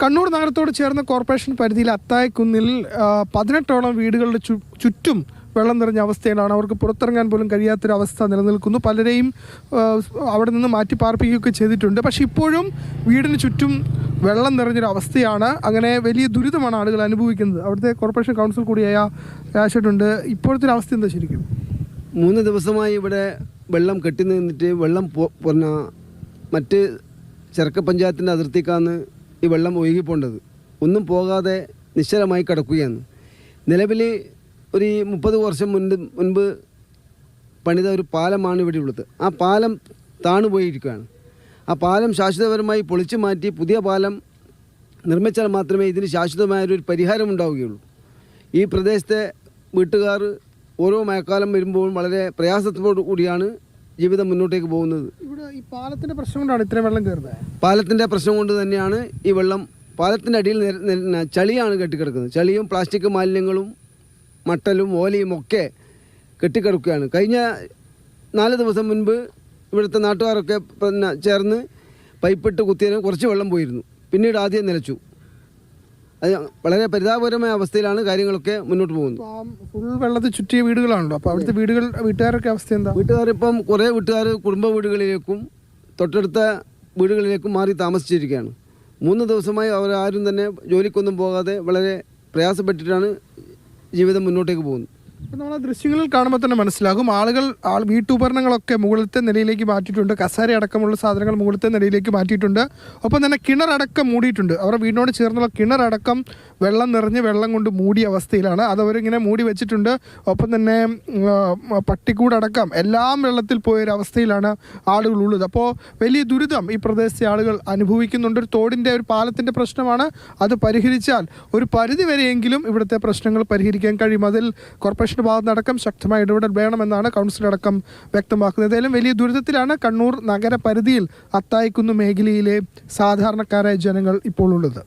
കണ്ണൂർ നഗരത്തോട് ചേർന്ന കോർപ്പറേഷൻ പരിധിയിൽ അത്തായക്കുന്നിൽ 18ഓളം വീടുകളുടെ ചുറ്റും വെള്ളം നിറഞ്ഞ അവസ്ഥയിലാണ്. അവർക്ക് പുറത്തിറങ്ങാൻ പോലും കഴിയാത്തൊരവസ്ഥ നിലനിൽക്കുന്നു. പലരെയും അവിടെ നിന്ന് മാറ്റി പാർപ്പിക്കുകയൊക്കെ ചെയ്തിട്ടുണ്ട്. പക്ഷേ ഇപ്പോഴും വീടിന് ചുറ്റും വെള്ളം നിറഞ്ഞൊരവസ്ഥയാണ്. അങ്ങനെ വലിയ ദുരിതമാണ് ആളുകൾ അനുഭവിക്കുന്നത്. അവിടുത്തെ കോർപ്പറേഷൻ കൗൺസിൽ കൂടിയായ രാജേട്ടുണ്ട്. ഇപ്പോഴത്തെ അവസ്ഥ എന്താ ശരിക്കും? 3 ദിവസമായി ഇവിടെ വെള്ളം കെട്ടി നിന്നിട്ട് വെള്ളം മറ്റ് ചെറുക്ക പഞ്ചായത്തിൻ്റെ അതിർത്തിക്കാണ് ഈ വെള്ളം ഒഴുകിപ്പോണ്ടത്. ഒന്നും പോകാതെ നിശ്ചലമായി കിടക്കുകയാണ്. നിലവിൽ ഒരു 30 വർഷം മുൻപ് പണിത ഒരു പാലമാണ് ഇവിടെ ഉള്ളത്. ആ പാലം താണുപോയിരിക്കുകയാണ്. ആ പാലം ശാശ്വതപരമായി പൊളിച്ചു മാറ്റി പുതിയ പാലം നിർമ്മിച്ചാൽ മാത്രമേ ഇതിന് ശാശ്വതമായൊരു പരിഹാരം ഉണ്ടാവുകയുള്ളൂ. ഈ പ്രദേശത്തെ വീട്ടുകാർ ഓരോ മഴക്കാലം വരുമ്പോഴും വളരെ പ്രയാസത്തോടു കൂടിയാണ് ജീവിതം മുന്നോട്ടേക്ക് പോകുന്നത്. ഇവിടെ ഈ പാലത്തിൻ്റെ പ്രശ്നം കൊണ്ടാണ് ഇത്രയും വെള്ളം കയറുന്നത്. പാലത്തിൻ്റെ പ്രശ്നം കൊണ്ട് തന്നെയാണ് ഈ വെള്ളം പാലത്തിൻ്റെ അടിയിൽ ചളിയാണ് കെട്ടിക്കിടക്കുന്നത്. ചളിയും പ്ലാസ്റ്റിക് മാലിന്യങ്ങളും മട്ടലും ഓലയും ഒക്കെ കെട്ടിക്കിടക്കുകയാണ്. കഴിഞ്ഞ 4 ദിവസം മുൻപ് ഇവിടുത്തെ നാട്ടുകാരൊക്കെ ചേർന്ന് പൈപ്പിട്ട് കുത്തിയതിന് കുറച്ച് വെള്ളം പോയിരുന്നു. പിന്നീട് ആദ്യം നിലച്ചു. അത് വളരെ പരിതാപകരമായ അവസ്ഥയിലാണ് കാര്യങ്ങളൊക്കെ മുന്നോട്ട് പോകുന്നത്. ഫുൾ വെള്ളത്തിൽ ചുറ്റിയ വീടുകളാണല്ലോ. അപ്പോൾ അവിടുത്തെ വീട്ടുകാരൊക്കെ അവസ്ഥ എന്താ? വീട്ടുകാരിപ്പം കുറേ വീട്ടുകാർ കുടുംബ വീടുകളിലേക്കും തൊട്ടടുത്ത വീടുകളിലേക്കും മാറി താമസിച്ചിരിക്കുകയാണ്. 3 ദിവസമായി അവരാരും തന്നെ ജോലിക്കൊന്നും പോകാതെ വളരെ പ്രയാസപ്പെട്ടിട്ടാണ് ജീവിതം മുന്നോട്ടേക്ക് പോകുന്നത്. അപ്പോൾ നമ്മൾ ആ ദൃശ്യങ്ങളിൽ കാണുമ്പോൾ തന്നെ മനസ്സിലാകും ആളുകൾ വീട്ടുപകരണങ്ങളൊക്കെ മുകളിലത്തെ നിലയിലേക്ക് മാറ്റിയിട്ടുണ്ട്. കസേര അടക്കമുള്ള സാധനങ്ങൾ മുകളിലത്തെ നിലയിലേക്ക് മാറ്റിയിട്ടുണ്ട്. ഒപ്പം തന്നെ കിണറടക്കം മൂടിയിട്ടുണ്ട്. അവരുടെ വീടിനോട് ചേർന്നുള്ള കിണറടക്കം വെള്ളം നിറഞ്ഞ് വെള്ളം കൊണ്ട് മൂടിയ അവസ്ഥയിലാണ്. അതവരിങ്ങനെ മൂടി വെച്ചിട്ടുണ്ട്. ഒപ്പം തന്നെ പട്ടിക്കൂടടക്കം എല്ലാം വെള്ളത്തിൽ പോയൊരവസ്ഥയിലാണ് ആളുകളുള്ളത്. അപ്പോൾ വലിയ ദുരിതം ഈ പ്രദേശത്തെ ആളുകൾ അനുഭവിക്കുന്നുണ്ട്. ഒരു തോടിൻ്റെ ഒരു പാലത്തിൻ്റെ പ്രശ്നമാണ്. അത് പരിഹരിച്ചാൽ ഒരു പരിധിവരെയെങ്കിലും ഇവിടുത്തെ പ്രശ്നങ്ങൾ പരിഹരിക്കാൻ കഴിയും. അതിൽ കോർപ്പറേഷൻ ഭാഗത്തുനിന്നടക്കം ശക്തമായ ഇടപെടൽ വേണമെന്നാണ് കൗൺസിലടക്കം വ്യക്തമാക്കുന്നത്. ഏതായാലും വലിയ ദുരിതത്തിലാണ് കണ്ണൂർ നഗരപരിധിയിൽ അത്തായിക്കുന്ന് മേഖലയിലെ സാധാരണക്കാരായ ജനങ്ങൾ ഇപ്പോൾ ഉള്ളത്.